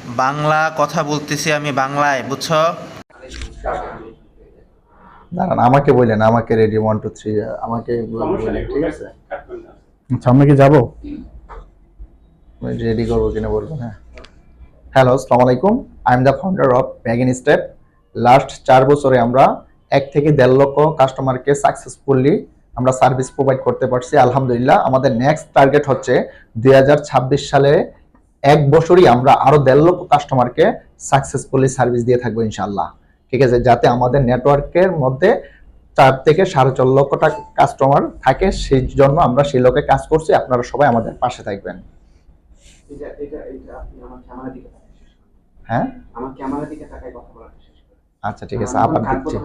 বাংলা কথা বলতেছি আমি বাংলায়, বুঝছো? দাঁড়ান, আমাকে বললেন, আমাকে রেডি 1 2 3 আমাকে বললেন, ঠিক আছে? আচ্ছা, আমরা কি যাবো? রেডি করবো কিনা বলবেন। হ্যাঁ, হ্যালো, আসসালামু আলাইকুম। I am the founder of Bagin Step. Last 4 বছরে আমরা 1 থেকে 1.5 লক্ষ কাস্টমারকে সাকসেসফুলি আমরা সার্ভিস প্রোভাইড করতে পারছি, আলহামদুলিল্লাহ। আমাদের নেক্সট টার্গেট হচ্ছে 2026 সালে 1 বছরই আমরা আরো 1.5 লক্ষ কাস্টমারকে সাকসেসফুলি সার্ভিস দিয়ে থাকবো ইনশাআল্লাহ। ঠিক আছে, যাতে আমাদের নেটওয়ার্কের মধ্যে 4 থেকে 4.5 লক্ষ কাস্টমার থাকে, সেই জন্য আমরা সেই লোকে কাজ করছি। আপনারা সবাই আমাদের পাশে থাকবেন। হ্যাঁ, আচ্ছা, ঠিক আছে, আবার দিচ্ছি।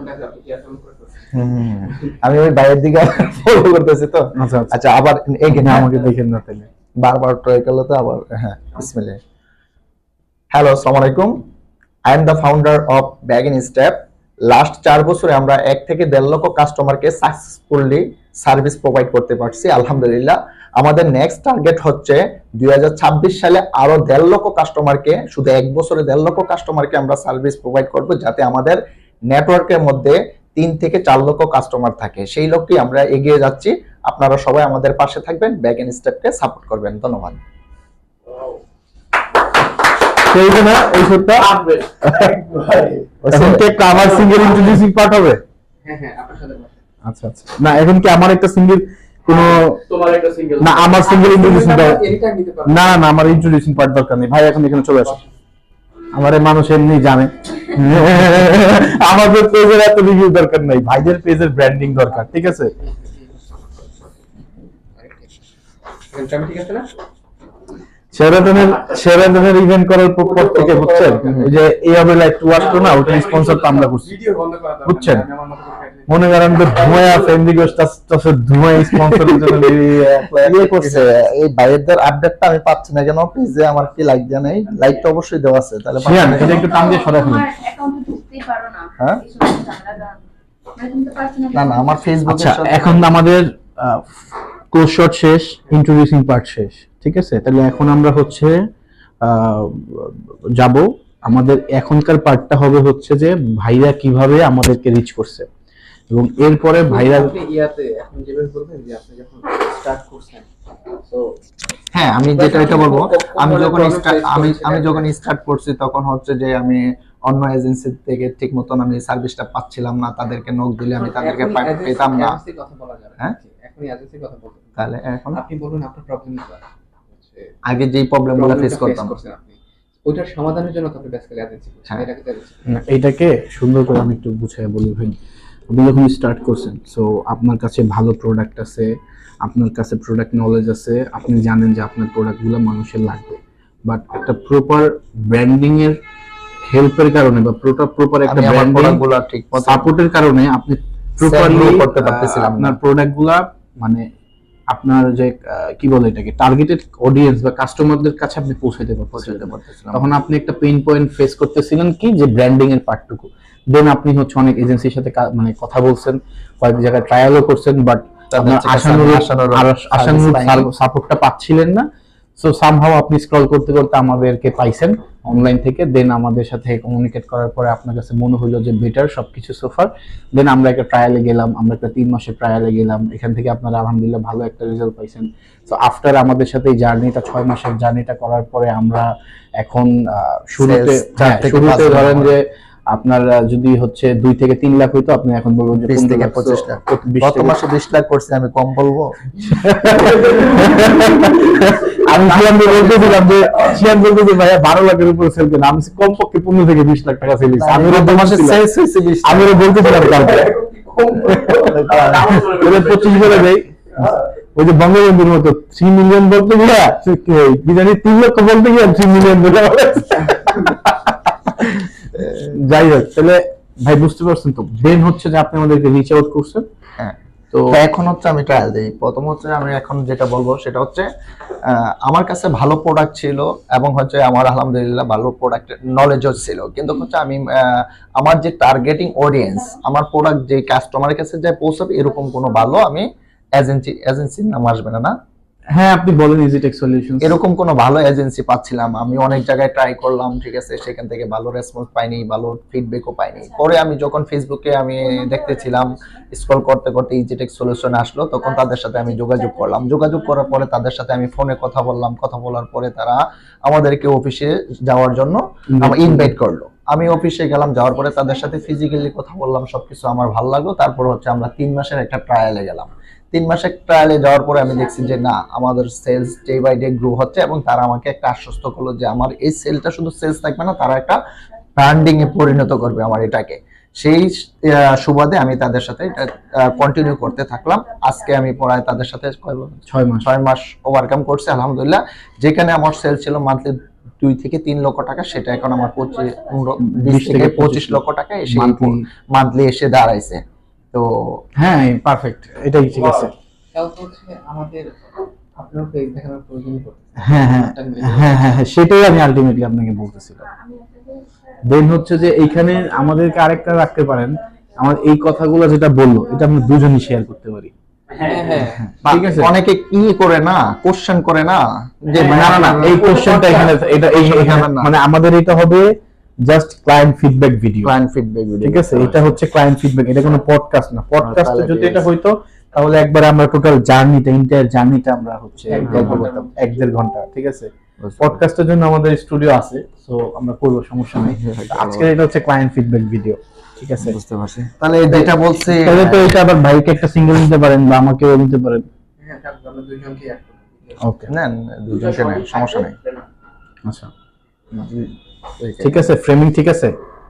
আমি ওই বাইরের দিকে ফলো করতেছি তো। আচ্ছা, আবার এখানে আমাকে দেখেন না তাহলে। বারবার ট্রাই করলে তো আবার। হ্যাঁ, বিসমিল্লাহ। হ্যালো, আসসালামু আলাইকুম। I am the founder of Bagin Step. Last 4 বছরে আমরা 1 থেকে 1.5 লক্ষ কাস্টমারকে সাকসেসফুলি সার্ভিস প্রোভাইড করতে পারছি, আলহামদুলিল্লাহ। আমাদের নেক্সট টার্গেট হচ্ছে 2026 সালে আরো 1.5 লক্ষ কাস্টমারকে, শুধু 1 বছরে 1.5 লক্ষ কাস্টমারকে আমরা সার্ভিস প্রোভাইড করব, যাতে আমাদের নেটওয়ার্কের মধ্যে 3 থেকে 4 লক্ষ কাস্টমার থাকে। সেই লক্ষ্যে আমরা এগিয়ে যাচ্ছি। আপনারা সবাই আমাদের পাশে থাকবেন, ব্যাগিন স্টেপকে সাপোর্ট করবেন। ধন্যবাদ। সেইখানে এই শটটা এখন কি একটা আমার সিঙ্গেল ইন্ট্রোডিউসিং পার্ট হবে? হ্যাঁ, আপনার সাথে আচ্ছা আচ্ছা, না এখন কি আমার একটা সিঙ্গেল কোনো তোমার একটা সিঙ্গেল না, আমার সিঙ্গেল ইন্ট্রোডিউসিং এনিটাইম নিতে পারো। না না, আমার ইন্ট্রোডিউসিং পার্ট দরকার নেই ভাই, এখন এখানে চলে আসো। আমারে মানুষ এমনি জানে। আমাদের পেজের এত রিভিউ দরকার নাই, ভাইদের পেজের ব্র্যান্ডিং দরকার, ঠিক আছে? আমি ঠিক আছে না? শেরাটনের ইভেন্ট করার পর থেকে বুঝছেন, ওই যে এইভাবে লাইক টু আসতো না, ওটা স্পন্সর তো আমরা করছি, ভিডিও বন্ধ করা দরকার। বুঝছেন? আমি আমার মতো করে খাইতে। মনে করেন তো ধুমায়া ফ্রেন্ডলি গোস্ট ধুমায়া স্পন্সরের জন্য ইয়ে করছে, এই বাইরের আপডেটটা আমি পাচ্ছি না কেন? পেজে আমার কি লাইক দেয়া নেই? লাইকটা অবশ্যই দেওয়া আছে, তাহলে শিয়ান এটা একটু টান দিয়ে সরাই ফেলুন। আমার অ্যাকাউন্টে ঢুকতেই পারো না। হ্যাঁ? এই সমস্ত ঝামেলা মানে তুমি তো পার্সোনালি না না, আমার ফেসবুকে আচ্ছা, এখন আমাদের ক্লোজ শট শেষ, ইন্ট্রোডিউসিং পার্ট শেষ, ঠিক আছে? তাহলে এখন আমরা হচ্ছে যাব, আমাদের এখনকার পার্টটা হবে হচ্ছে যে ভাইরা কিভাবে আমাদেরকে রিচ করছে, এবং এরপরে ভাইরা আপনি ইয়াতে এখন যেভাবে বলবেন যে আপনি যখন স্টার্ট করছেন, সো হ্যাঁ, আমি যেটা এটা বলবো, আমি যখন স্টার্ট করছি তখন হচ্ছে যে আমি অন্য এজেন্সি থেকে ঠিক মতন আমি সার্ভিসটা পাচ্ছিলাম না। তাদেরকে নক দিলে আমি তাদেরকে পেতাম না। এজেন্সির কথা বলা যাবে। হ্যাঁ? এখন এজেন্সির কথা বলতে। তাহলে এখন আপনি বলুন আপনার প্রবলেম কি? আগে যেই প্রবলেমগুলো ফেস করতাম, আপনি ওইটার সমাধানের জন্য তো আপনি বেসিক্যালি এজেন্সি করছেন। হ্যাঁ। এটাকে এজেন্সি। এটাকে সুন্দর করে আমি একটু বুঝাই বলি ভাই। আপনি যখন স্টার্ট করছেন, সো আপনার কাছে ভালো প্রোডাক্ট আছে, আপনার কাছে প্রোডাক্ট নলেজ আছে, আপনি জানেন যে আপনার প্রোডাক্টগুলো মানুষের লাগবে, বাট একটা প্রপার ব্র্যান্ডিং এর হেল্পের কারণে বা প্রপার একটা আমি আমার ব্র্যান্ডিং প্রোডাক্টগুলো ঠিক মতো সাপোর্টের কারণে আপনি প্রপারলি grow করতে পারতেছিলাম না। আপনার প্রোডাক্টগুলা মানে আপনার যে কি বলে এটাকে টার্গেটেড অডিয়েন্স বা কাস্টমারদের কাছে আপনি পৌঁছাতে পারতেছিলেন। তখন আপনি একটা পেইন পয়েন্ট ফেস করতেছিলেন, কি যে ব্র্যান্ডিং এর পার্টটুকু। দেন আপনি হচ্ছে অনেক এজেন্সির সাথে মানে কথা বলছেন, কয়েক জায়গায় ট্রায়ালও করছেন, বাট আপনার আশানুরূপ সাপোর্টটা পাচ্ছিলেন না। সো সামহাউ আপনি স্ক্রল করতে করতে আমাদেরকে পাইছেন অনলাইন থেকে। দেন আমাদের সাথে কমিউনিকেট করার পরে আপনার কাছে মনে হলো যে বেটার সবকিছু সোফার। দেন আমরা একটা ট্রায়ালে গেলাম, আমরা একটা 3 মাসের ট্রায়ালে গেলাম, এখান থেকে আপনারা আলহামদুলিল্লাহ ভালো একটা রেজাল্ট পাইছেন। সো আফটার আমাদের সাথে এই জার্নিটা 6 মাসের জার্নিটা করার পরে আমরা এখন শুরুতে ধরেন যে আপনার যদি হচ্ছে 2 থেকে 3 লাখ হইতো, আপনি এখন বলবেন যে 20 থেকে 25 লাখ। গত মাসে 20 লাখ করছি, আমি কম বলবো? আমি বলতেছিলাম যে ভাইয়া 12 লাখের উপরে সেল করেন, আমি কমপক্ষে 15 থেকে 20 লাখ টাকা সেল হয়েছে। আমি গত মাসে সেলস হইছে 20 লাখ। আমি বলতেছিলাম কালকে 25 বলে দেই, ওই যে বঙ্গবন্ধুর মতো 3 মিলিয়ন বলতে গিয়া কি জানি 3 লক্ষ বলতে গিয়া 3 মিলিয়ন বলে। যাই হোক, তাহলে ভাই বুঝতে পারছেন তো, দেন হচ্ছে যে আপনি আমাদেরকে রিচ আউট করছেন। হ্যাঁ, তো এখন হচ্ছে আমি ট্রায়াল দিই। প্রথম হচ্ছে আমি এখন যেটা বলবো সেটা হচ্ছে আমার কাছে ভালো প্রোডাক্ট ছিল এবং হচ্ছে আমার আলহামদুলিল্লাহ ভালো প্রোডাক্ট নলেজও ছিল, কিন্তু হচ্ছে আমি আমার যে টার্গেটিং অডিয়েন্স, আমার প্রোডাক্ট যে কাস্টমারের কাছে যায় পৌঁছাবে, এরকম কোনো ভালো আমি এজেন্সির নাম আসবে না, হ্যাঁ আপনি বলেন ইজিটেক সলিউশন। এরকম কোনো ভালো এজেন্সি পাচ্ছিলাম, আমি অনেক জায়গায় ট্রাই করলাম, ঠিক আছে, সেখান থেকে ভালো রেসপন্স পাইনি, ভালো ফিডব্যাকও পাইনি। পরে আমি যখন ফেসবুকে আমি দেখতেছিলাম, স্ক্রল করতে করতে ইজিটেক সলিউশন আসলো, তখন তাদের সাথে আমি যোগাযোগ করলাম। যোগাযোগ করার পরে তাদের সাথে আমি ফোনে কথা বললাম, কথা বলার পরে তারা আমাদেরকে অফিসে যাওয়ার জন্য ইনভাইট করলো। আমি অফিসে গেলাম, যাওয়ার পরে তাদের সাথে ফিজিক্যালি কথা বললাম, সবকিছু আমার ভালো লাগলো। তারপর হচ্ছে আমরা 3 মাসের একটা ট্রায়ালে গেলাম। 3 মাসের ট্রায়ালে যাওয়ার পরে আমি দেখছি যে না, আমাদের sales day by day grow হচ্ছে, এবং তারা আমাকে একটা আশ্বস্ত করলো যে আমার এই সেলটা শুধু সেলস থাকবে না, তারা একটা ব্র্যান্ডিং এ পরিণত করবে আমার এটাকে। সেই সুবাদে আমি তাদের সাথে কন্টিনিউ করতে থাকলাম। আজকে আমি প্রায় তাদের সাথে 6 মাস ওভারকাম করছি আলহামদুলিল্লাহ। যেখানে আমার সেল ছিল মান্থলি 2 থেকে 3 লক্ষ টাকা, সেটা এখন আমার 20 থেকে 25 লক্ষ টাকা এসে মান্থলি এসে দাঁড়াইছে। তো হ্যাঁ পারফেক্ট, এটাই ঠিক আছে। হেল্প হচ্ছে আমাদের আপনার পেজ দেখানোর প্রয়োজনই পড়ছে। হ্যাঁ হ্যাঁ হ্যাঁ হ্যাঁ হ্যাঁ, সেটাই আমি আলটিমেটলি আপনাকে বলতেছিলাম। দেন হচ্ছে যে এইখানে আমাদেরকে আরেকটা রাখতে পারেন, আমার এই কথাগুলো যেটা বললো এটা আমরা দুজনই শেয়ার করতে পারি। ঠিক আছে, অনেকে কি করে না, কোশ্চেন করে না যে না না না, এই কোশ্চেনটা এখানে এটা মানে আমাদের এটা হবে just client feedback video. Client feedback video, ঠিক আছে, এটা হচ্ছে ক্লায়েন্ট ফিডব্যাক, এটা কোনো পডকাস্ট না। পডকাস্টে যদি এটা হইতো তাহলে একবার আমরা টোটাল জার্নিটা, ইন্টায়ার জার্নিটা আমরা হচ্ছে গল্প করতাম 1-1.5 ঘন্টা। ঠিক আছে, পডকাস্টের জন্য আমাদের স্টুডিও আছে, সো আমরা করব, সমস্যা নেই। আজকে এটা হচ্ছে ক্লায়েন্ট ফিডব্যাক ভিডিও। ঠিক আছে, বুঝতে পারছি। তাহলে যেটা বলছে, তাহলে তো এটা আবার ভাইকে একটা সিঙ্গেল নিতে পারেন বা আমাকেও নিতে পারেন। হ্যাঁ, আমরা দুইজনকে অ্যাড করব। ওকে, নেন দুজনকে নেন, সমস্যা নেই। আচ্ছা ঠিক আছে, ফ্রেমিং ঠিক আছে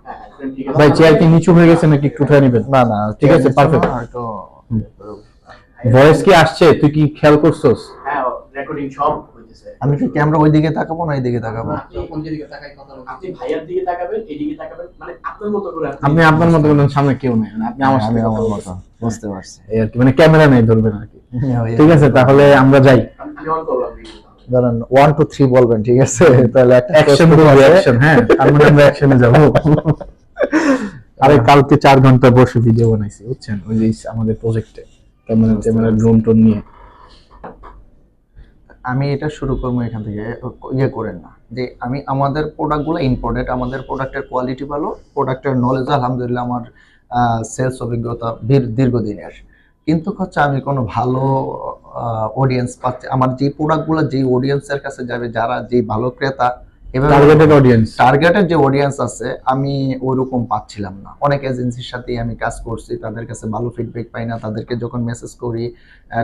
হ্যাঁ, ঠিক আছে। ভাই। চেয়ার কি নিচু হয়ে গেছে নাকি একটু উঠায় নেবেন? না না, ঠিক আছে, পারফেক্ট। হয়তো ভয়েস কি আসছে, তুই কি খেয়াল করছস? হ্যাঁ, রেকর্ডিং সব হইতেছে। আমি কি ক্যামেরা ওই দিকে তাকাবো না এইদিকে তাকাবো? আপনি কোন দিকে তাকাই কথা বলছেন? আপনি ভাইয়ার দিকে তাকাবেন, এইদিকে তাকাবেন, মানে আপনার মতো করে আপনি আপনার মতো করেন, সামনে কেউ নেই, মানে আপনি আমার সাথে আমি কথা আমার বলতেছেন। মতো বুঝতে পারছি। এই আর কি, মানে ক্যামেরা নেই, ধরবেন আর কি। ঠিক আছে, তাহলে আমরা যাই। আমি অন করলাম ভিডিও। ধরেন 1 2 3 বলবেন, ঠিক আছে? তাহলে একটা অ্যাকশন বলবো, অ্যাকশন। হ্যাঁ, তার মানে আমরা অ্যাকশনে যাব। আরে কালকে 4 ঘন্টা বসে ভিডিও বানাইছি, বুঝছেন, ওই যে আমাদের প্রজেক্টে ক্যামেরা ড্রোন টোন নিয়ে। আমি এটা শুরু করবো এখান থেকে, ইয়ে করেন না যে আমি আমাদের প্রোডাক্টগুলো ইম্পোর্টেড, আমাদের প্রোডাক্টের কোয়ালিটি ভালো, প্রোডাক্টের নলেজ আলহামদুলিল্লাহ আমার সেলস অভিজ্ঞতা দীর্ঘদিনের। কিন্তু হচ্ছে আমি কোনো ভালো অডিয়েন্স পাচ্ছি, আমার যে প্রোডাক্টগুলো যেই অডিয়েন্সের কাছে যাবে, যারা যে ভালো ক্রেতা, টার্গেটেড অডিয়েন্স, টার্গেটের যে অডিয়েন্স আছে, আমি ওইরকম পাচ্ছিলাম না। অনেক এজেন্সির সাথে আমি কাজ করছি, তাদের কাছে ভালো ফিডব্যাক পাই না, তাদেরকে যখন মেসেজ করি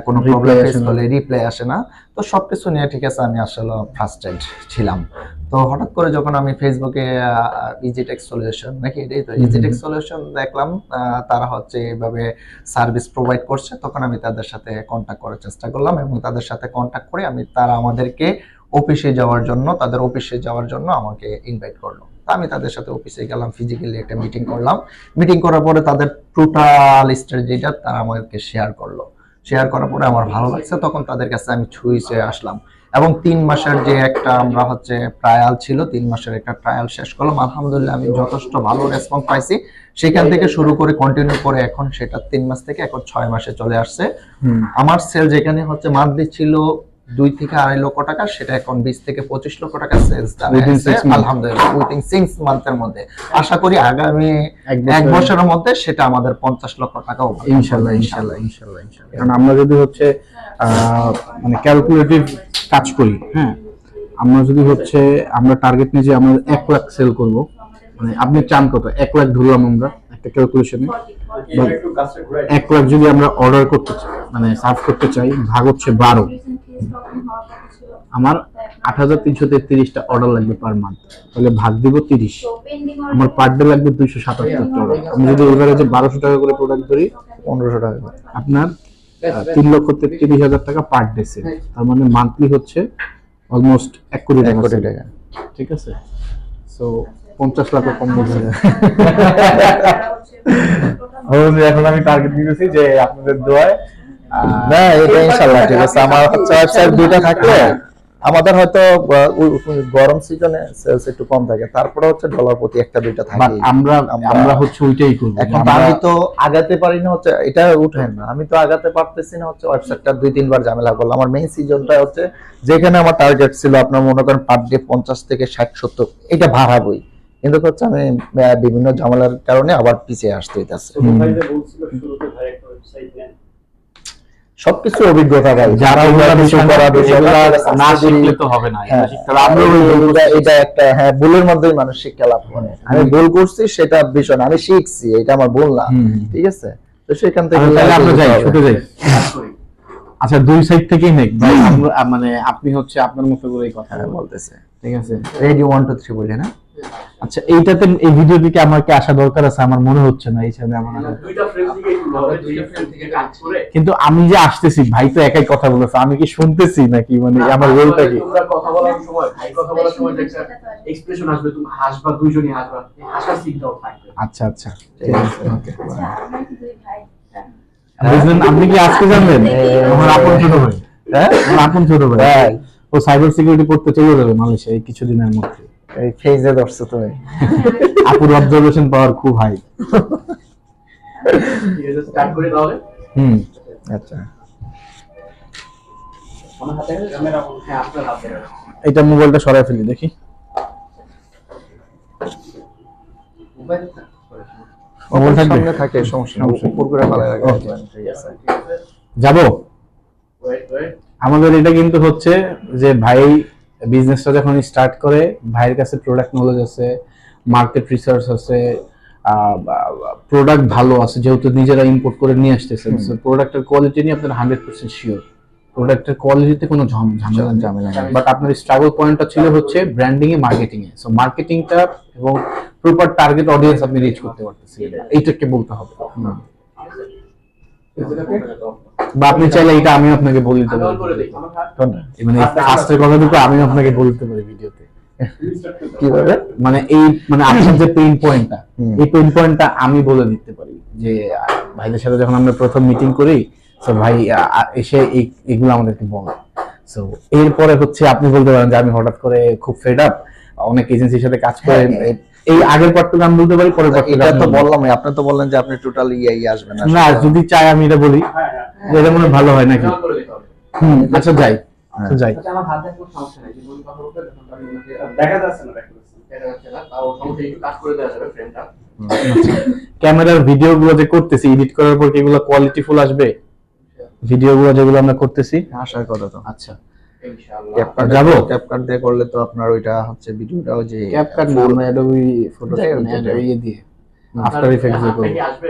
কোনো প্রবলেম ফেস করলে রিপ্লাই আসে না। তো সবকিছু নিয়ে ঠিক আছে, আমি আসলে ফ্রাস্ট্রেটেড ছিলাম। তো হঠাৎ করে যখন আমি ফেসবুকে ইজিটেক সলিউশন, নাকি এটাই তো ইজিটেক সলিউশন দেখলাম, তারা হচ্ছে এইভাবে সার্ভিস প্রোভাইড করছে, তখন আমি তাদের সাথে কন্ট্যাক্ট করার চেষ্টা করলাম, এবং তাদের সাথে কন্ট্যাক্ট করে তারা আমাদেরকে অফিসে যাওয়ার জন্য, তাদের অফিসে যাওয়ার জন্য আমাকে ইনভাইট করলো। তা আমি তাদের সাথে অফিসে গেলাম, ফিজিক্যালি একটা মিটিং করলাম। মিটিং করার পরে তাদের টোটাল স্ট্র্যাটেজিটা তারা আমাকে শেয়ার করলো। শেয়ার করার পরে আমার ভালো লাগছে, তখন তাদের কাছে আমি ছুঁইছে আসলাম, এবং 3 মাসের যে একটা আমরা হচ্ছে ট্রায়াল ছিল, 3 মাসের একটা ট্রায়াল শেষ করলাম। আলহামদুলিল্লাহ আমি যথেষ্ট ভালো রেসপন্স পাইছি। সেখান থেকে শুরু করে কন্টিনিউ করে এখন সেটা 3 মাস থেকে এখন 6 মাসে চলে আসছে। আমার সেল যেখানে হচ্ছে মান্থলি ছিল 2 থেকে 2.5 লক্ষ টাকা, সেটা এখন 20 থেকে 25 লক্ষ টাকা সেলস দাঁড়াচ্ছে আলহামদুলিল্লাহ উইদিন 6 মান্থের মধ্যে। আশা করি আগামী 1 বছরের মধ্যে সেটা আমাদের 50 লক্ষ টাকা হবে ইনশাআল্লাহ ইনশাআল্লাহ ইনশাআল্লাহ ইনশাআল্লাহ। কারণ আমরা যদি হচ্ছে মানে ক্যালকুলেটিভ কাজ করি, হ্যাঁ, আমরা যদি হচ্ছে আমরা টার্গেট নিয়ে যে আমরা 1 লাখ সেল করব, মানে আপনি চান কত? 1 লাখ ধরলাম আমরা একটা ক্যালকুলেশনে, 1 লাখ যদি আমরা অর্ডার করতে চাই, মানে সার্ভ করতে চাই, ভাগ হচ্ছে 12, আমার 8333টা অর্ডার লাগবে পার মান্থ, তাহলে ভাগ দিব 30, আমার পার ডে লাগবে 277 টাকা। আমি যদি এভারেজে 1200 টাকা করে প্রোডাক্ট ধরি, 1500 টাকা, আপনার 3,33,000 টাকা পার ডে সেল। তার মানে মান্থলি হচ্ছে অলমোস্ট 1 কোটি টাকা। ঠিক আছে, সো 50 লাখ কম বলছে। এখন আমি টার্গেট দিতেছি যে আপনাদের দোয়ায়, না এটা ইনশাআল্লাহ ঠিক আছে। আমার হচ্ছে ওয়েবসাইট 2টা থাকলে আমাদের হয়তো গরম সিজনে সেলস একটু কম থাকে, তারপরে হচ্ছে ডলার প্রতি একটা দুইটা বাট থাকে। আমরা হচ্ছে ওইটাই করব। এখন তো আমি তো আগাতে পারি না, হচ্ছে এটা উঠেন না, আমি তো আগাতে পারতেছি না, হচ্ছে ওয়েবসাইটটা 2-3 বার ঝামেলা করলাম। আমার মেইন সিজনটা হচ্ছে যেখানে আমার টার্গেট ছিল আপনার মনে করেন পার ডে 50 থেকে 60-70 এটা বাড়াবই, কিন্তু হচ্ছে আমি বিভিন্ন ঝামেলার কারণে আবার পিছিয়ে আসতে হইতাছে। সবকিছু অভিজ্ঞতা ভাই, যারা ওগুলা বিষয় না শিখলে তো হবে না, এটা শিখতে হবে। আমরা এটা একটা ভুলের মধ্যেই মানুষ শিক্ষা লাভ করে। আমি ভুল করছি সেটা বিষয় না, আমি শিখছি, এটা আমার ভুল না, ঠিক আছে? তো সেখান থেকে তাহলে আমরা যাই, ছুটে যাই। আচ্ছা, দুই সাইড থেকেই নেক ভাই, আমরা মানে আপনি হচ্ছে আপনার মতো করেই কথা বলতেছে, ঠিক আছে? রেডি 1 2 3 বলে না? আচ্ছা, এইটাতে এই ভিডিও থেকে আমার কি আসা দরকার আছে? আমার মনে হচ্ছে না এই সামনে আমার দুইটা ফ্রেম থেকে কাজ করে, কিন্তু আমি যে আসতেছি, ভাই তো একাই কথা বলেছে, আমি কি শুনতেছি নাকি? মানে আমার রোলটা কি? তোমরা কথা বলার সময়, ভাই কথা বলার সময় যে একটা এক্সপ্রেশন আসবে, তুমি হাসবা, দুইজনই হাসবা, হাসার সিনটাও থাকবে। আচ্ছা আচ্ছা, ঠিক আছে, ওকে। আচ্ছা আমরা কি দুই ভাই? বুঝলেন? আপনি কি আজকে জানলেন? আমার আপন ছোট ভাই, আমার আপন ছোট ভাই, ও সাইবার সিকিউরিটি পড়তে চলে যাবে মালয়েশিয়া এই কিছুদিনের মধ্যে। এই ফেজে ধরছো তুমি। আপুর অবজারভেশন পাওয়ার খুব হাই। ঠিক আছে, স্টার্ট করে তাহলে। আচ্ছা, আমার হাতে ক্যামেরা, হ্যাঁ আপনার হাতে। এটা মোবাইলটা সরাই ফেলি দেখি। মোবাইল মোবাইল সামনে থাকে, সমস্যা না, উপর করে ফেলা লাগে। ঠিক আছে, যাবো। ওয়েট আমাদের এটা কিন্তু হচ্ছে যে ভাই বিজনেসটা যখন স্টার্ট করে, ভাইয়ের কাছে প্রোডাক্ট নলেজ আছে, মার্কেট রিসার্চ আছে, প্রোডাক্ট ভালো আছে, যেহেতু নিজেরা ইম্পোর্ট করে নিয়ে আসতেছেন। সো প্রোডাক্টের কোয়ালিটি নিয়ে আপনার 100% শিওর, প্রোডাক্টের কোয়ালিটিতে কোনো ঝামেলা নেই। বাট আপনার স্ট্রাগল পয়েন্টটা ছিল হচ্ছে ব্র্যান্ডিং এ, মার্কেটিং এ। সো মার্কেটিংটা এবং প্রপার টার্গেট অডিয়েন্স আপনি রিচ করতে পারতেছেন, এইটাকে বলতে হবে। বা আপনি চাইলে এটা আমি আপনাকে বলে দিতে পারি, মানে ফার্স্টের কথাটুকু আমি আপনাকে বলতে পারি ভিডিওতে। কিভাবে? মানে এই মানে আপনার যে পেইন পয়েন্টটা, এই পেইন পয়েন্টটা আমি বলে দিতে পারি যে ভাইদের সাথে যখন আমরা প্রথম মিটিং করি, সো ভাই এসে এইগুলো আমাদেরকে বলে। সো এরপরে হচ্ছে আপনি বলতে পারেন যে আমি হঠাৎ করে খুব ফেড আপ, অনেক এজেন্সির সাথে কাজ করে, এই আগের পার্টটুকু আমি বলতে পারি, পরের পার্টটুকু এটা তো বললাম, আপনি তো বললেন যে আপনি টোটাল আসবেন না। না, যদি চাই আমি এটা বলি, এটা মনে হয় ভালো হয় নাকি? আচ্ছা যাই, যাই। আচ্ছা, আমার হাতে কোনো সমস্যা নাই, যদি কথা বলতে তখন আমি দেখা যাচ্ছে না, দেখা যাচ্ছে না, তাও সমস্যা, একটু কাজ করে দেওয়া যাবে ফ্রেমটা। ক্যামেরার ভিডিও গুলো যে করতেছি, এডিট করার পর কি এগুলো কোয়ালিটিফুল আসবে? ভিডিও গুলো যেগুলো আমরা করতেছি আসার কথা তো। আচ্ছা, ইনশাআল্লাহ ক্যাপকাট যাবো? ক্যাপকাট দিয়ে করলে তো আপনার ওইটা হচ্ছে ভিডিওটাও যে ক্যাপকাট না, আমরা অ্যাডোবি ফটোশপ ইয়ে দিয়ে, আফটার ইফেক্টস দিয়ে করব। কি আসবে?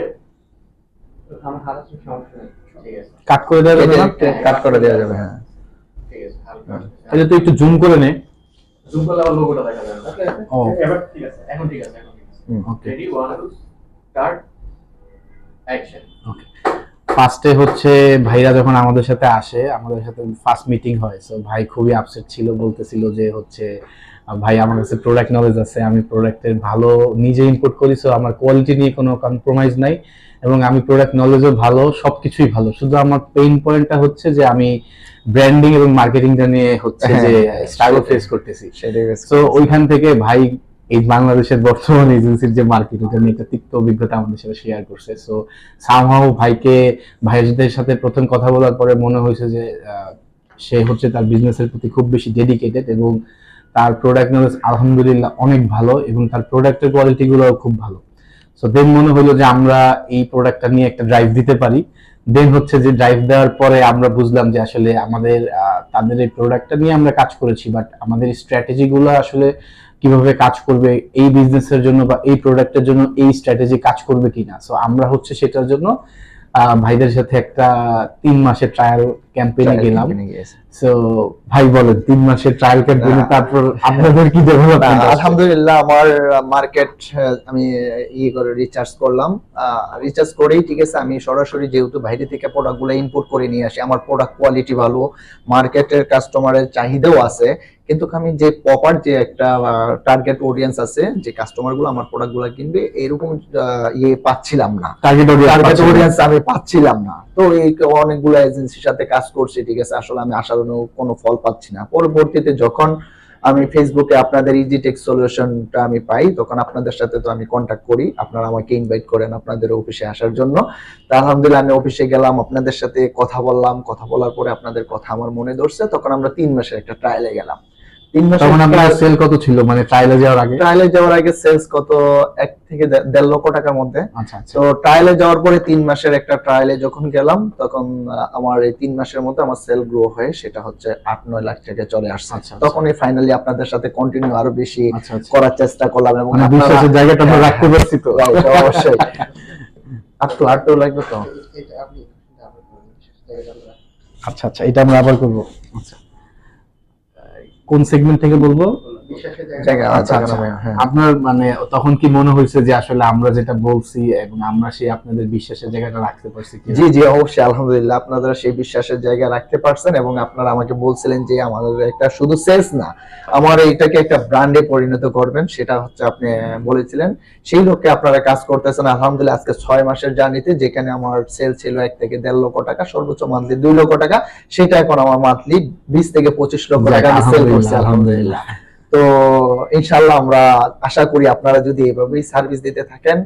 আমার হাতে কোনো সমস্যা নেই, ঠিক আছে, কাট করে দেওয়া যাবে না? কাট করে দেওয়া যাবে, হ্যাঁ। ঠিক আছে, হালকা এটা তো একটু জুম করে নে। জুম করলে আবার লোগোটা দেখা যাবে না। ও এবার ঠিক আছে, এখন ঠিক আছে, এখন ঠিক আছে। Okay ready, 1 2 start, action. Okay. ফার্স্টে হচ্ছে ভাইরা যখন আমাদের সাথে আসে, আমাদের সাথে ফার্স্ট মিটিং হয়, সো ভাই খুবই আপসেট ছিল, বলতেছিল যে হচ্ছে ভাই আমার কাছে প্রোডাক্ট নলেজ আছে, আমি প্রোডাক্টের ভালো নিজে ইম্পোর্ট করি, সো আমার কোয়ালিটি নিয়ে কোনো কম্প্রোমাইজ নাই, এবং আমি প্রোডাক্ট নলেজও ভালো, সবকিছুই ভালো, শুধু আমার পেইন পয়েন্টটা হচ্ছে যে আমি ব্র্যান্ডিং এবং মার্কেটিংটা নিয়ে হচ্ছে যে স্ট্রাগল ফেস করতেছি। সো ওইখান থেকে ভাই এই বাংলাদেশের বর্তমান এজেন্সির যে মার্কেট, এটা নিয়ে একটা তিক্ত অভিজ্ঞতা আমাদের সাথে শেয়ার করছে। সো সামহাউ ভাইদের সাথে প্রথম কথা বলার পরে মনে হয়েছে যে সে হচ্ছে তার বিজনেসের প্রতি খুব বেশি ডেডিকেটেড, এবং তার প্রোডাক্ট নলেজ আলহামদুলিল্লাহ অনেক ভালো, এবং তার প্রোডাক্টের কোয়ালিটি গুলো খুব ভালো। সো দেন মনে হলো যে আমরা এই প্রোডাক্টটা নিয়ে একটা ড্রাইভ দিতে পারি। দেন হচ্ছে যে ড্রাইভ দেওয়ার পরে আমরা বুঝলাম যে আসলে আমাদের তাদের এই প্রোডাক্টটা নিয়ে আমরা কাজ করেছি, বাট আমাদের স্ট্র্যাটেজি গুলো আসলে কিভাবে কাজ করবে এই বিজনেসের জন্য বা এই প্রোডাক্টের জন্য, এই স্ট্র্যাটেজি কাজ করবে কিনা। সো আমরা হচ্ছে সেটার জন্য ভাইদের সাথে একটা 3 মাসের ট্রায়াল ক্যাম্পেইনে গেলাম। সো ভাই বলেন, 3 মাসের ট্রায়াল ক্যাম্পেইনে তারপর আপনাদের কি ডেভেলপমেন্ট? আলহামদুলিল্লাহ, আমার মার্কেট আমি করে রিচার্জ করলাম, রিচার্জ করেই ঠিক আছে আমি সরাসরি যেহেতু বাইরে থেকে প্রোডাক্টগুলো ইম্পোর্ট করে নিয়ে আসি, আমার প্রোডাক্ট কোয়ালিটি ভালো, মার্কেটের কাস্টমারের চাহিদাও আছে, কিন্তু আমি যে প্রপার যে একটা টার্গেট অডিয়েন্স আছে, যে কাস্টমার গুলো আমার প্রোডাক্ট গুলো কিনবে, এরকম ইয়ে পাচ্ছিলাম না, টার্গেট অডিয়েন্স আমি পাচ্ছিলাম না। তো এই অনেকগুলো এজেন্সির সাথে কাজ করছি, ঠিক আছে, আসলে আমি আশানুরূপ কোনো ফল পাচ্ছি না। পরবর্তীতে যখন আমি ফেসবুকে আপনাদের ইজি টেক সলিউশনটা আমি পাই, তখন আপনাদের সাথে তো আমি কন্ট্যাক্ট করি, আপনারা আমাকে ইনভাইট করেন আপনাদের অফিসে আসার জন্য। তা আলহামদুলিল্লাহ আমি অফিসে গেলাম, আপনাদের সাথে কথা বললাম, কথা বলার পরে আপনাদের কথা আমার মনে ধরছে, তখন আমরা 3 মাসের একটা ট্রায়ালে গেলাম। 3 মাসের তখন আপনার সেল কত ছিল, মানে ট্রায়ালে যাওয়ার আগে? ট্রায়ালে যাওয়ার আগে সেলস কত 1 থেকে 1.5 লক্ষ টাকার মধ্যে। আচ্ছা আচ্ছা। তো ট্রায়ালে যাওয়ার পরে 3 মাসের একটা ট্রায়ালে যখন গেলাম, তখন আমার এই 3 মাসের মধ্যে আমার সেল গ্রো হয়ে সেটা হচ্ছে 8-9 লাখ টাকা চলে আসছে। আচ্ছা, আচ্ছা। তখনই ফাইনালি আপনাদের সাথে কন্টিনিউ আরো বেশি আচ্ছা, আচ্ছা। করার চেষ্টা করলাম, এবং মানে আপনারা- বিশ্বাসের জায়গাটা আমরা রাখতে পারছি তো। Right, অবশ্যই। আটটু লাগবে তো। এটা আপনি আচ্ছা আচ্ছা, এটা আমরা আবার করব। আচ্ছা, কোন সেগমেন্ট থেকে বলবো? বিশ্বাসের জায়গা, আচ্ছা আচ্ছা। হ্যাঁ। আপনার মানে তখন কি মনে হয়েছে যে আসলে আমরা যেটা বলছি এবং আমরা সেই আপনাদের বিশ্বাসের জায়গাটা রাখতে পারছি কি? জি জি, অবশ্যই আলহামদুলিল্লাহ আপনারা সেই বিশ্বাসের জায়গা রাখতে পারছেন, এবং আপনারা আমাকে বলছিলেন যে আমাদের একটা শুধু সেলস না, আমার এইটাকে একটা ব্র্যান্ডে পরিণত করবেন, সেটা হচ্ছে আপনি বলেছিলেন। সেই লক্ষ্যে আপনারা কাজ করতেছেন। আলহামদুলিল্লাহ আজকে 6 মাসের জার্নিতে যেখানে আমার সেল ছিল 1 থেকে 1.5 লক্ষ টাকা, সর্বোচ্চ মান্থলি 2 লক্ষ টাকা, সেটা এখন আমার মান্থলি 20 থেকে 25 লক্ষ টাকা আমি সেল করছি আলহামদুলিল্লাহ। তো ইনশাআল্লাহ আমরা আশা করি আপনারা যদি এভাবেই সার্ভিস দিতে থাকেন,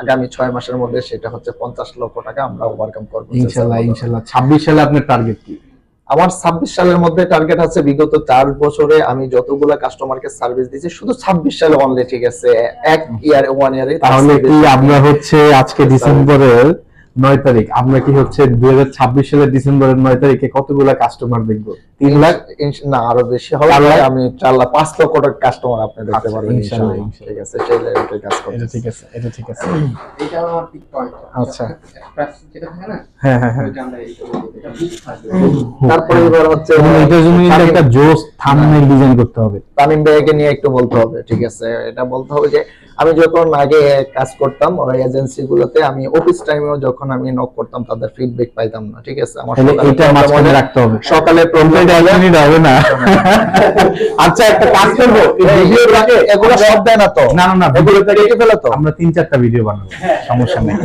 আগামী 6 মাসের মধ্যে সেটা হচ্ছে 50 লক্ষ টাকা আমরা ওভারকাম করব ইনশাআল্লাহ ইনশাআল্লাহ। 26 সালে আপনার টার্গেট কি? আমার 26 সালের মধ্যে টার্গেট আছে, বিগত 4 বছরে আমি যতগুলা কাস্টমারকে সার্ভিস দিয়েছি, শুধু 26 সালে অনলি, ঠিক আছে, 1 ইয়ারে। তাহলে কি আমরা হচ্ছে আজকে ডিসেম্বরের 9 তারিখ, আমরা কি হচ্ছে 2026 সালের ডিসেম্বরের 9 তারিখে কতগুলা কাস্টমার দেখবো? 3 লাখ না, আরো বেশি হবে। আমি 4 লাখ 5 লক্ষ টাকা কাস্টমার আপনি দেখতে আচ্ছা, পারবেন ইনশাআল্লাহ, ইনশাআল্লাহ। ঠিক আছে, সেই লেভেলে কাজ করতে। এটা ঠিক আছে, এটা ঠিক আছে। এটা আমার পিক পয়েন্ট। আচ্ছা। প্রাইস যেটা থাকে না, হ্যাঁ হ্যাঁ হ্যাঁ। ওইটা আমরা এইটা বলি, এটা পিক থাকবে। তারপরে এবার হচ্ছে এবং এটার জন্য কিন্তু একটা জোস থাম্বনেল ডিজাইন করতে হবে। তামিম ভাইকে নিয়ে একটু বলতে হবে, ঠিক আছে, এটা বলতে হবে যে আমি যখন আগে কাজ করতাম ওই এজেন্সি গুলোতে, আমি অফিস টাইমেও যখন আমি নক করতাম তাদের ফিডব্যাক পাইতাম না, ঠিক আছে। আমার তাহলে সকালে এটা মাঝখানে রাখতে হবে। সকালে প্রবলেম হবে না। আচ্ছা, একটা কাজ করবো, এই ভিডিওটাকে এগুলো সব দেয় না তো, না না না, এগুলো কেটে ফেলে তো। আমরা 3-4টা ভিডিও বানাবো, সমস্যা নেই।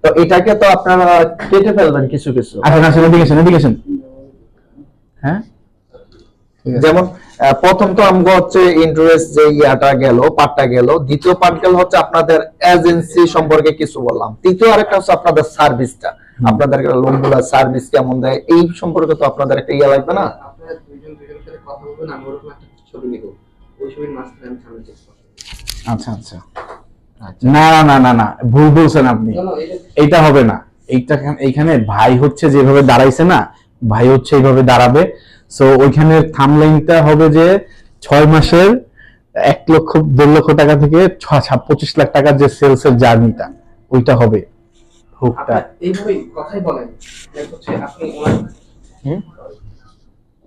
তো এটাকে তো আপনারা কেটে ফেলবেন কিছু কিছু। আচ্ছা না, এডুকেশন। হ্যাঁ, যেমন প্রথম তো আমগো হচ্ছে ইন্টারেস্ট যে ইয়াটা গেল, পার্টটা গেল। দ্বিতীয় পার্ট গেল হচ্ছে আপনাদের এজেন্সি সম্পর্কে কিছু বললাম। তৃতীয় আরেকটা হচ্ছে আপনাদের সার্ভিসটা, আপনাদের লোকগুলা সার্ভিস কেমন দেয়, এই সম্পর্কে তো আপনাদের একটা ইয়া লাগবে না? আপনারা দুইজনের সাথে কথা বলবেন, আমি ওরকম একটা ছবি নিব, ওই ছবির মাঝখানে আমি সামনে চেক করব। আচ্ছা আচ্ছা। না না না না, ভুল বলছেন আপনি। এইটা হবে না। এইখানে ভাই হচ্ছে যেভাবে দাঁড়াইছে না, ভাই হচ্ছে এইভাবে দাঁড়াবে। সো ওইখানে থাম্বনেইলটা হবে যে 6 মাসের 1 লক্ষ 1.5 লক্ষ টাকা থেকে 25 লাখ টাকার যে সেলসের জার্নিটা, ওইটা হবে হুকটা। আপনারা এইভাবেই কথাই বলেন, লাইক হচ্ছে আপনি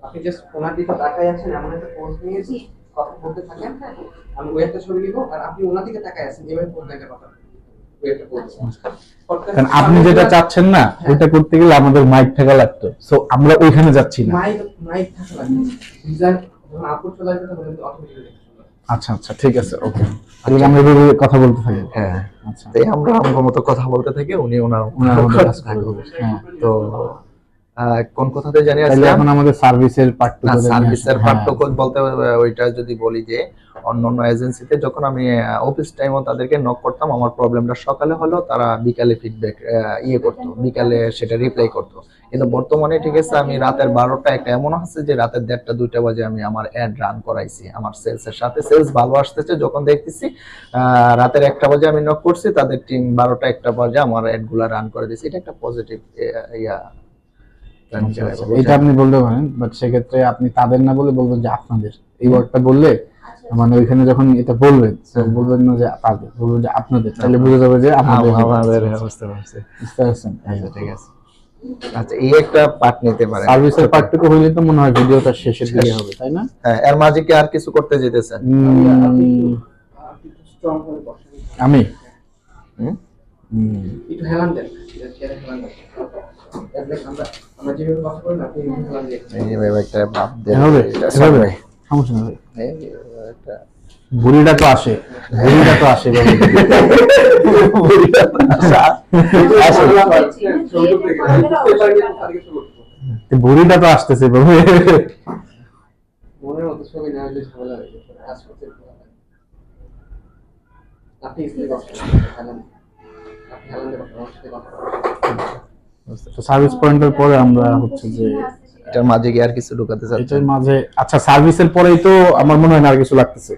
আপনি জাস্ট ওনার দিকে তাকায় আছেন, এমন একটা পোজ নিয়েছি, কথা বলতে থাকেন, আমি ওই একটা ছবি নিব, আর আপনি ওনার দিকে তাকায় আছেন, এইভাবে পোজ একটা কথা, ওই একটা পোজ। কারণ আপনি যেটা চাচ্ছেন না, ওইটা করতে গেলে আমাদের মাইক থাকা লাগতো। সো আমরা ওইখানে যাচ্ছি না। মাইক থাকা লাগবে, ডিজাইন যখন আপলোড চলে আসবে তখন অটোমেটিক্যালি। আচ্ছা আচ্ছা, ঠিক আছে, ওকে। তাহলে আমরা এভাবে কথা বলতে থাকি। হ্যাঁ, আচ্ছা, তাই আমরা আমার মতো কথা বলতে থাকি, উনি ওনার ওনার মতো কাজ থাকবে। করবে। হ্যাঁ। তো কোন কথাতে জানি তাহলে আসলাম? এখন আমাদের সার্ভিসের পার্টটুকু না, জানি সার্ভিসের আসলে। পার্থক্য বলতে ওইটা যদি বলি যে অন্যান্য এজেন্সিতে যখন আমি অফিস টাইমও তাদেরকে নক করতাম, আমার প্রবলেমটা সকালে হলো, তারা বিকালে ফিডব্যাক করতো, বিকালে সেটা রিপ্লাই করতো। কিন্তু বর্তমানে ঠিক আছে, আমি রাতের 12টা একটা এমন আছে যে রাতের 1:30 2টা বাজে আমি আমার অ্যাড রান করাইছি আমার সেলসের সাথে। সেলস ভালো আসতেছে যখন দেখতেছি, রাতের 1টা বাজে আমি নক করছি, তাদের টিম 12টা 1টা বাজে আমার অ্যাড গুলা রান করে দিয়েছে। এটা একটা পজিটিভ ইয়া। এটা আপনি বলতে পারেন, বাট সেক্ষেত্রে আপনি তাদের না বলে বলবেন যে আপনাদের। এই ওয়ার্ডটা বললে মানে ওইখানে যখন এটা বলবেন, বলবেন না যে তাদের, বলবেন যে আপনাদের, তাহলে বুঝে যাবে যে আমাদের। বুঝতে পারছি। বুঝতে পারছেন? আচ্ছা, ঠিক আছে। আচ্ছা, এই একটা পার্ট নিতে পারে। সার্ভিসের পার্টটুকু হইলে তো মনে হয় ভিডিওটা শেষের দিকে হবে, তাই না? হ্যাঁ, এর মাঝে কি আর কিছু করতে যেতেছেন? স্ট্রং হয়ে বসেন। আমি একটু হেলান দেন, চেয়ারে হেলান দেন। দেখ আমরা যেভাবে কথা বলি না, আপনি হেলান দিয়ে এইভাবে একটা ভাব দেন। এভাবে এটা এভাবে সামনে। সমস্যা নেই। এইভাবে একটা বুড়িটা তো আসে এভাবে। বুড়িটা আসা। আসে। তো বুড়িটা তো আসতেছে এভাবে। মনের মতো ছবি না হলে ঝামেলা হয়ে যাবে, কাজ করতে ভালো লাগে। আপনি স্ত্রী কথা হেলান, আপনি হেলান দিয়ে আমার সাথে কথা বলুন। তো সার্ভিস পয়েন্টের পরে আমরা হচ্ছে যে এটার মাঝে কি আর কিছু ঢুকাতে চাচ্ছেন? এটার মাঝে আচ্ছা সার্ভিসের পরেই তো আমার মনে হয় না আর কিছু লাগতেছে।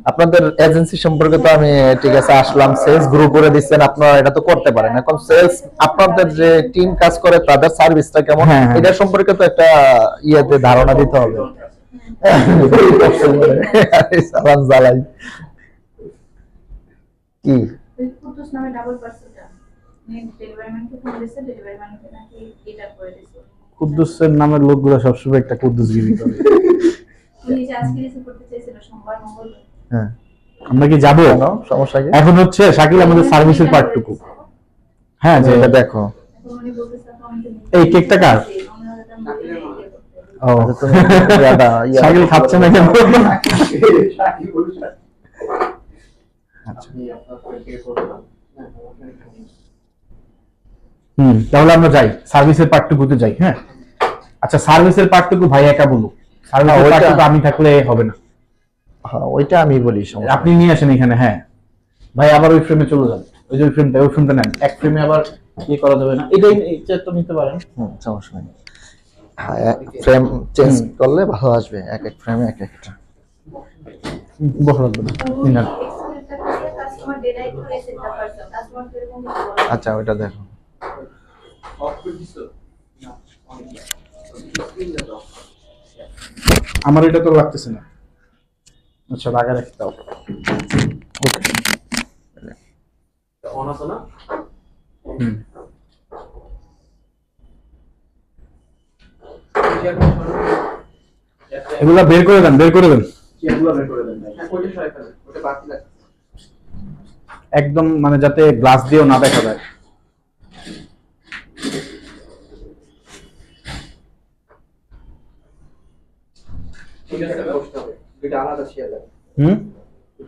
আপনাদের এজেন্সি সম্পর্কে তো আমি ঠিক আছে আসলাম, সেলস গ্রুপ করে দিচ্ছেন, আপনারা এটা তো করতে পারেন। এখন সেলস আপনাদের যে টিম কাজ করে তাদের সার্ভিসটা কেমন হ্যাঁ, হ্যাঁ। এটা সম্পর্কে তো একটা ইয়েতে ধারণা দিতে হবে। সালাম জালাই কি কুদ্দুস নামে ডাবল পার্সনটা ডেলিভারি ম্যানকে ফোন দিয়েছে, ডেলিভারি ম্যানকে নাকি এটা করে দিয়েছে। কুদ্দুসের নামের লোকগুলো সবসময় একটা কুদ্দুসগিরি করে। উনি যে আজকে রিসিভ করতে চাইছিল সোমবার মঙ্গলবার। হ্যাঁ আমরা কি যাবো? কেন সমস্যা কি? এখন হচ্ছে শাকিল আমাদের সার্ভিসের পার্টটুকু। হ্যাঁ যে এটা দেখো এখন উনি বলতেছে আমাকে এই কেকটা কার? ও আচ্ছা, তুমি ইয়াটা শাকিল খাচ্ছে না কেন? আপনি আপনার পয়েন্ট থেকে করবেন না। তাহলে আমরা যাই সার্ভিসের পার্টটুকুতে যাই। হ্যাঁ আচ্ছা সার্ভিসের পার্টটুকু ভাই একা বলুক, সার্ভিসের ওইটা- পার্টটুকু আমি থাকলে হবে না। হ্যাঁ ওইটা আমি বলি সমস্যা আপনি নিয়ে আসেন এখানে। হ্যাঁ ভাই আবার ওই ফ্রেমে চলে যান, ওই যে ওই ফ্রেমটা নেন। এক ফ্রেমে আবার কি করা যাবে না, এটাই এই চেয়ারটা নিতে পারেন। সমস্যা নেই। হ্যাঁ ফ্রেম চেঞ্জ করলে ভালো আসবে, এক এক ফ্রেমে এক একটা। বসে রাখবেন নিন না। কাস্টমার ডেটাই করে সেটটা পারছেন, কাস্টমার এরকম কিছু বলে না। আচ্ছা ওইটা দেখো। অফ করে দিছো না, অনেক স্ক্রিন দাও। আমার এটা তো লাগতেছে না। আচ্ছা লাগা রাখি দাও। অন আছে না? এগুলা বের করে দেন, বের করে দেন চেয়ারগুলো বের করে দেন। হ্যাঁ, ওইটা সরাই ফেলেন, ওটা বাকি লাগছে। একদম, মানে যাতে গ্লাস দিয়েও না দেখা যায়। ঠিক আছে, বসতে হবে। দুইটা আলাদা চেয়ার লাগবে। হুম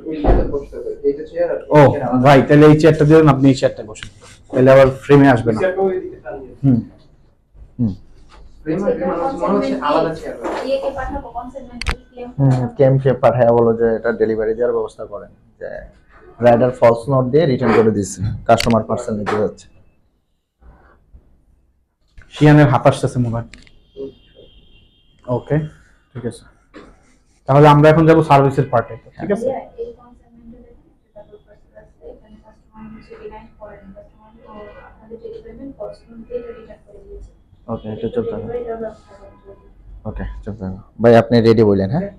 ওই চেয়ারে বসতে হবে। এইটা চেয়ার আর ও এই চেয়ার আলাদা। ভাই তাহলে এই চেয়ারটা দিলেন, আপনি এই চেয়ারটা বসেন, তাহলে আবার ফ্রেমে আসবে না। চেয়ারটা ওইদিকে টানিয়ে। হুম ফ্রেম মনে হচ্ছে আলাদা চেয়ার লাগবে। ইয়েকে পাঠাবো কনসাইনমেন্ট ক্লেম। কেমকে পাঠায় বলো যে এটা ডেলিভারি দেওয়ার ব্যবস্থা করেন, যে রাইডার ফলস নোট দিয়ে রিটার্ন করে দিচ্ছে, কাস্টমার পার্সেল নিতে যাচ্ছে। শিয়ানের হাত আসতেছে মনে হয়। ওকে ঠিক আছে, তাহলে আমরা এখন যাব সার্ভিসের পার্টে। ঠিক আছে এই কনসাইনমেন্টে দেখুন ডাবল পার্সেল আছে, এখানে কাস্টমার হচ্ছে ডিনাই করেন, কাস্টমার তো আপনাদের ডেলিভারি ম্যান কস্টিং দিয়ে রিটার্ন করে দিয়েছে। ওকে এটা চলতে হবে। ডেলিভারি দেওয়ার ব্যবস্থা করতে হবে। ওকে চলতে হবে। ভাই আপনি রেডি বললেন? হ্যাঁ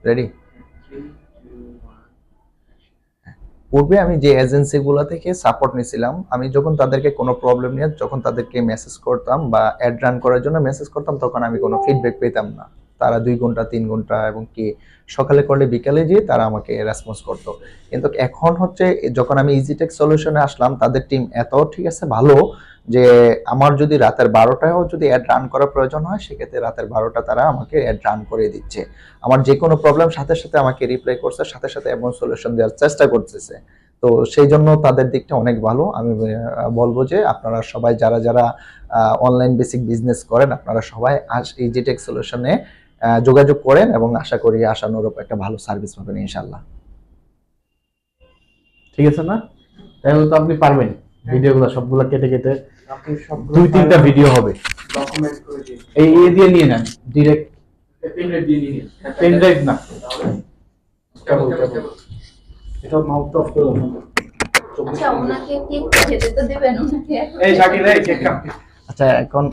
রেডি। পূর্বে আমি যে এজেন্সিগুলো থেকে সাপোর্ট নিয়েছিলাম, আমি যখন তাদেরকে কোনো প্রবলেম নিয়ে যখন তাদেরকে মেসেজ করতাম বা অ্যাড রান করার জন্য মেসেজ করতাম, তখন আমি কোনো ফিডব্যাক পেতাম না। তারা 2 ঘন্টা 3 ঘন্টা এবং কি সকালে করলে বিকালে গিয়ে তারা আমাকে রেসপন্স করতো। কিন্তু এখন হচ্ছে যখন আমি ইজিটেক সলিউশনে আসলাম, তাদের টিম এত ঠিক আছে ভালো যে আমার যদি রাতের 12টায়ও যদি অ্যাড রান করার প্রয়োজন হয়, সেক্ষেত্রে রাতের 12টা তারা আমাকে অ্যাড রান করে দিচ্ছে। আমার যে কোনো প্রবলেম সাথে সাথে আমাকে রিপ্লাই করছে, সাথে সাথে এমন সলিউশন দেওয়ার চেষ্টা করতেছে। তো সেই জন্য তাদের দিকটা অনেক ভালো। আমি বলবো যে আপনারা সবাই যারা যারা অনলাইন বেসিক বিজনেস করেন, আপনারা সবাই ইজিটেক সলিউশনে যোগাযোগ করেন এবং আশা করি আশানুরূপ একটা ভালো সার্ভিস পাবেন ইনশাআল্লাহ। ঠিক আছে না? তাহলে তো আপনি পারবেন ভিডিওগুলো সবগুলো কেটে কেটে আপনি সব 2-3টা ভিডিও হবে। ডকুমেন্ট করে দিন। এই দিয়ে নিয়ে নেন ডিরেক্ট, পেন ড্রাইভ দিয়ে নিন। পেন ড্রাইভ না। কেবল এটা মাউথ অফ করে দাও। আচ্ছা ওনাকে কেক খেতে তো দেবেন, ওনাকে এই শাকিল এই কেক কাপ। আচ্ছা এখন